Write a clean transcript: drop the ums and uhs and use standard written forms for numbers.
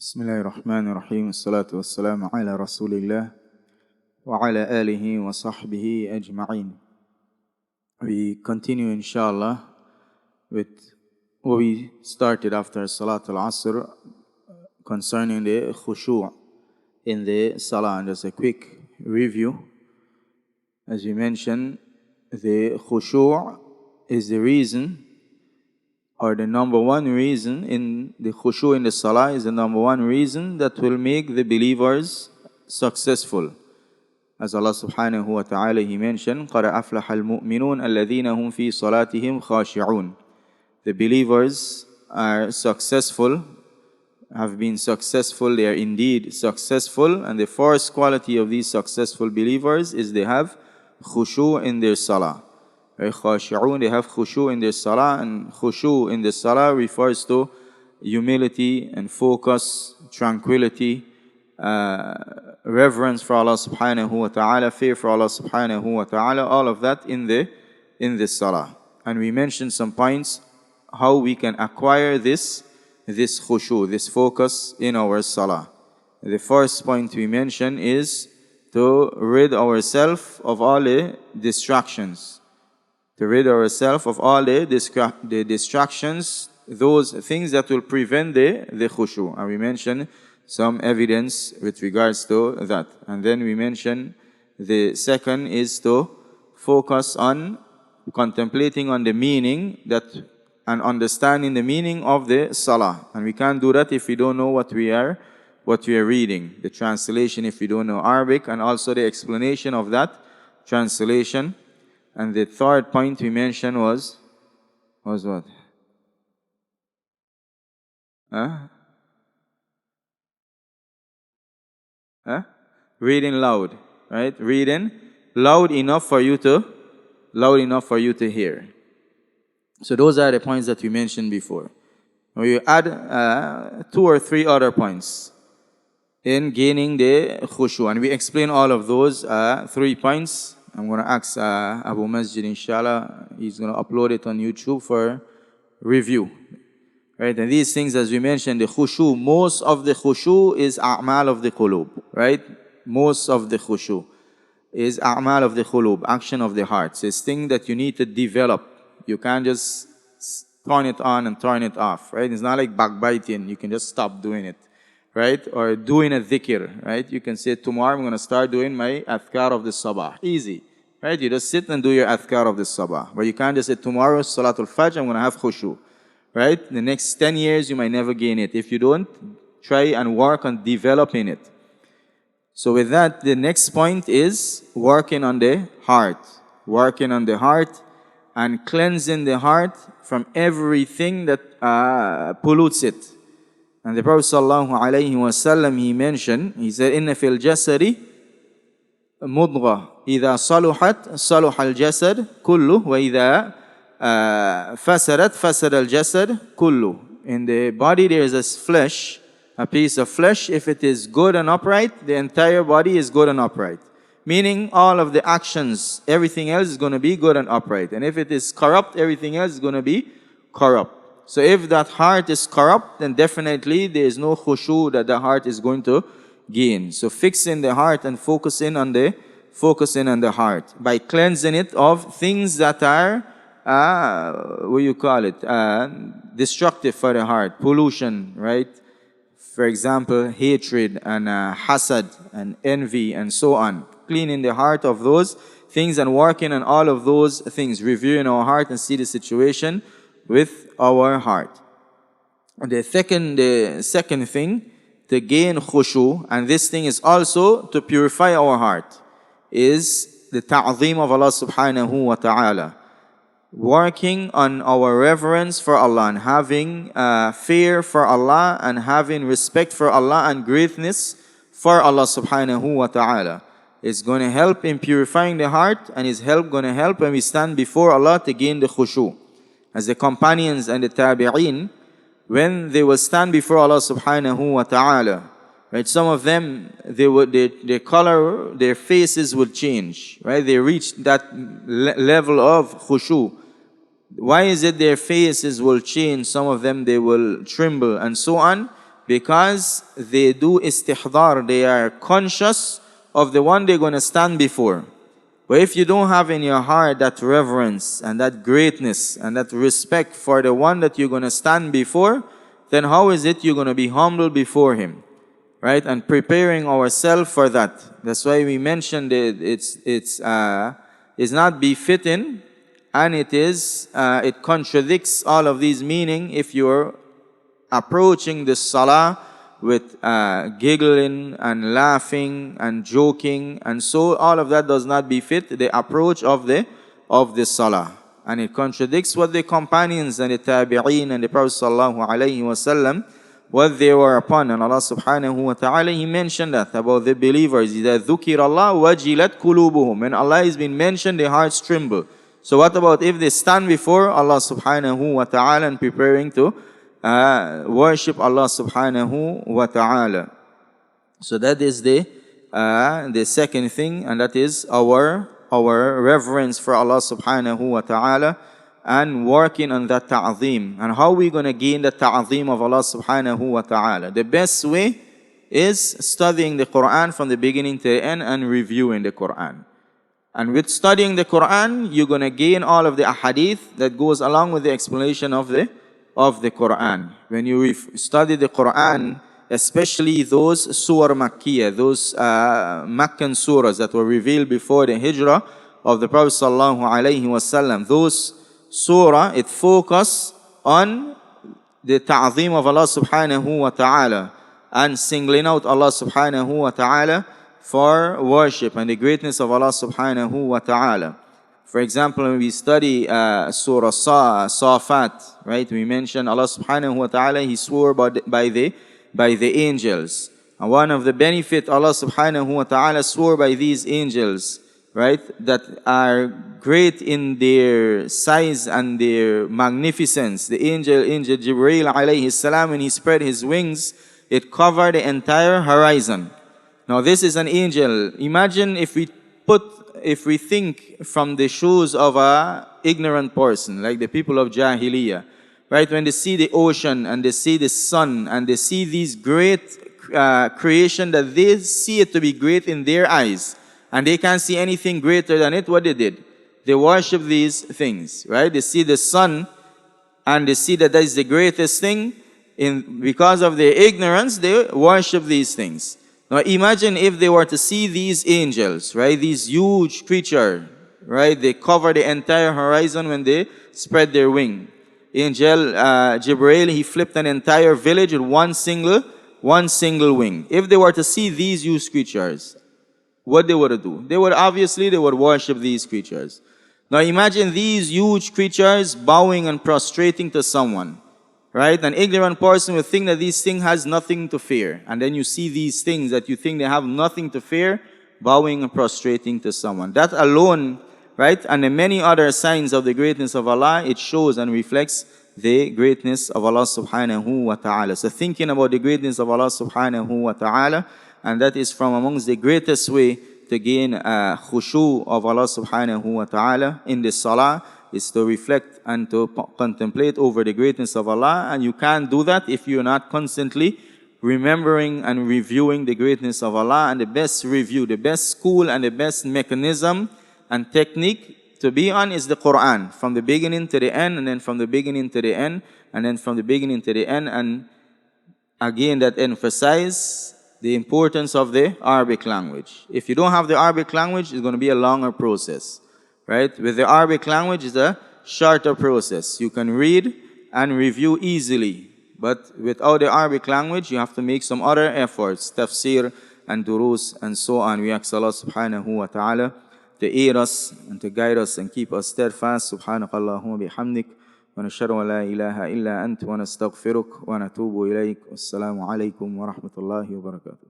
بسم الله الرحمن الرحيم الصلاة والسلام على رسول الله وعلى آله وصحبه أجمعين. We continue inshallah with what we started after Salat al-Asr concerning the Khushoo in the Salah. And just a quick review. As we mentioned, the Khushoo is the reason, or the number one reason in the Khushoo in the Salah is the number one reason that will make the believers successful. As Allah subhanahu wa ta'ala, He mentioned, قَدْ أَفْلَحَ الْمُؤْمِنُونَ الَّذِينَ هُمْ فِي صَلَاتِهِمْ خَاشِعُونَ. The believers are successful, have been successful, they are indeed successful, and the first quality of these successful believers is they have Khushoo in their Salah. خاشعون, they have Khushoo in their Salah, and Khushoo in the Salah refers to humility and focus, tranquility, reverence for Allah subhanahu wa ta'ala, fear for Allah subhanahu wa ta'ala, all of that in the Salah. And we mentioned some points how we can acquire this Khushoo, this focus in our Salah. The first point we mentioned is to rid ourselves of all the distractions. To rid ourselves of all the distractions, those things that will prevent the Khushoo. And we mentioned some evidence with regards to that. And then we mentioned the second is to focus on contemplating on the meaning and understanding the meaning of the Salah. And we can't do that if we don't know what we are reading. The translation if we don't know Arabic, and also the explanation of that translation. And the third point we mentioned was what? Reading loud, right? Reading loud enough for you to hear. So those are the points that we mentioned before. We add 2 or 3 other points in gaining the Khushoo, and we explain all of those 3 points. I'm going to ask Abu Masjid, inshallah, he's going to upload it on YouTube for review. Right? And these things, as we mentioned, the Khushoo, most of the Khushoo is a'mal of the qulub. Right? Most of the Khushoo is a'mal of the qulub, action of the heart. It's things that you need to develop. You can't just turn it on and turn it off. Right? It's not like backbiting. You can just stop doing it. Right? Or doing a dhikr. Right? You can say, tomorrow I'm going to start doing my adhkar of the sabah. Easy. Right? You just sit and do your adhkar of the sabah. But you can't just say, tomorrow Salatul Fajr, I'm going to have Khushoo. Right? The next 10 years, you might never gain it. If you don't, try and work on developing it. So with that, the next point is working on the heart. Working on the heart and cleansing the heart from everything that pollutes it. And the Prophet ﷺ, he mentioned, he said, إِنَّ فِي الْجَسَدِ مُضْغَةً إِذَا صَلُحَتْ صَلُحَ الْجَسَدِ كُلُّهُ وَإِذَا فَسَدَتْ فَسَدَ الْجَسَدِ كُلُّهُ. In the body there is a flesh, a piece of flesh. If it is good and upright, the entire body is good and upright. Meaning all of the actions, everything else is going to be good and upright. And if it is corrupt, everything else is going to be corrupt. So if that heart is corrupt, then definitely there is no Khushoo that the heart is going to gain. So fixing the heart and focusing on the heart by cleansing it of things that are destructive for the heart, pollution, right? For example, hatred and hasad and envy and so on. Cleaning the heart of those things and working on all of those things, reviewing our heart and see the situation with our heart. The second thing to gain Khushoo, and this thing is also to purify our heart, is the ta'zeem of Allah subhanahu wa ta'ala. Working on our reverence for Allah and having fear for Allah and having respect for Allah and greatness for Allah subhanahu wa ta'ala is going to help in purifying the heart, and is going to help when we stand before Allah to gain the Khushoo. As the companions and the tabi'een, when they will stand before Allah subhanahu wa ta'ala, right, some of them, their color, their faces would change, right? They reach that level of Khushoo. Why is it their faces will change? Some of them, they will tremble and so on. Because they do istihdar, they are conscious of the one they're going to stand before. But if you don't have in your heart that reverence and that greatness and that respect for the one that you're going to stand before, then how is it you're going to be humble before him? Right? And preparing ourselves for that. That's why we mentioned it's not befitting, and it contradicts all of these meaning if you're approaching the salah with giggling and laughing and joking, and so all of that does not befit the approach of the salah, and it contradicts what the companions and the tabi'een and the Prophet sallallahu alaihi wasallam what they were upon. And Allah subhanahu wa ta'ala, He mentioned that about the believers. إِذَا ذُكِرَ اللَّهُ وَجِلَتْ قُلُوبُهُم. When Allah is being mentioned, their hearts tremble. So what about if they stand before Allah subhanahu wa ta'ala and preparing to worship Allah subhanahu wa ta'ala? So that is the second thing, and that is our reverence for Allah subhanahu wa ta'ala, and working on that ta'zeem. And how are we going to gain the ta'zeem of Allah subhanahu wa ta'ala? The best way is studying the Quran from the beginning to the end and reviewing the Quran. And with studying the Quran, you're going to gain all of the ahadith that goes along with the explanation of the Quran. When you study the Quran, especially those surah Makkiyah, those Meccan surahs that were revealed before the hijrah of the Prophet sallallahu alaihi wasallam, those surah, it focus on the ta'zeem of Allah subhanahu wa ta'ala and singling out Allah subhanahu wa ta'ala for worship and the greatness of Allah subhanahu wa ta'ala. For example, when we study Surah Safat, right, we mentioned Allah subhanahu wa ta'ala, He swore by the angels. And one of the benefit Allah subhanahu wa ta'ala swore by these angels, right, that are great in their size and their magnificence. The angel Jibreel alayhi salam, when he spread his wings, it covered the entire horizon. Now this is an angel. Imagine if we think from the shoes of a ignorant person, like the people of Jahiliyyah, right? When they see the ocean and they see the sun and they see these great creation that they see it to be great in their eyes, and they can't see anything greater than it, what they did? They worship these things, right? They see the sun and they see that is the greatest thing. Because of their ignorance, they worship these things. Now imagine if they were to see these angels, right? These huge creatures, right? They cover the entire horizon when they spread their wing. Angel Jibreel, he flipped an entire village with one single wing. If they were to see these huge creatures, what they would do? They would worship these creatures. Now imagine these huge creatures bowing and prostrating to someone, right? An ignorant person would think that these things has nothing to fear. And then you see these things that you think they have nothing to fear, bowing and prostrating to someone. That alone, right? And the many other signs of the greatness of Allah, it shows and reflects the greatness of Allah subhanahu wa ta'ala. So thinking about the greatness of Allah subhanahu wa ta'ala, and that is from amongst the greatest way to gain khushoo of Allah subhanahu wa ta'ala in the salah, is to reflect and to contemplate over the greatness of Allah. And you can't do that if you're not constantly remembering and reviewing the greatness of Allah. And the best review, the best school and the best mechanism and technique to be on is the Quran, from the beginning to the end, and then from the beginning to the end, and then from the beginning to the end. And again, that emphasize the importance of the Arabic language. If you don't have the Arabic language, it's going to be a longer process, right? With the Arabic language, it's a shorter process. You can read and review easily. But without the Arabic language, you have to make some other efforts, tafsir and durus and so on. We ask Allah subhanahu wa ta'ala to aid us and to guide us and keep us steadfast. Subhanakallahumma bihamdik. ونشهد أن لا إله إلا أنت ونستغفرك ونتوب إليك والسلام عليكم ورحمة الله وبركاته.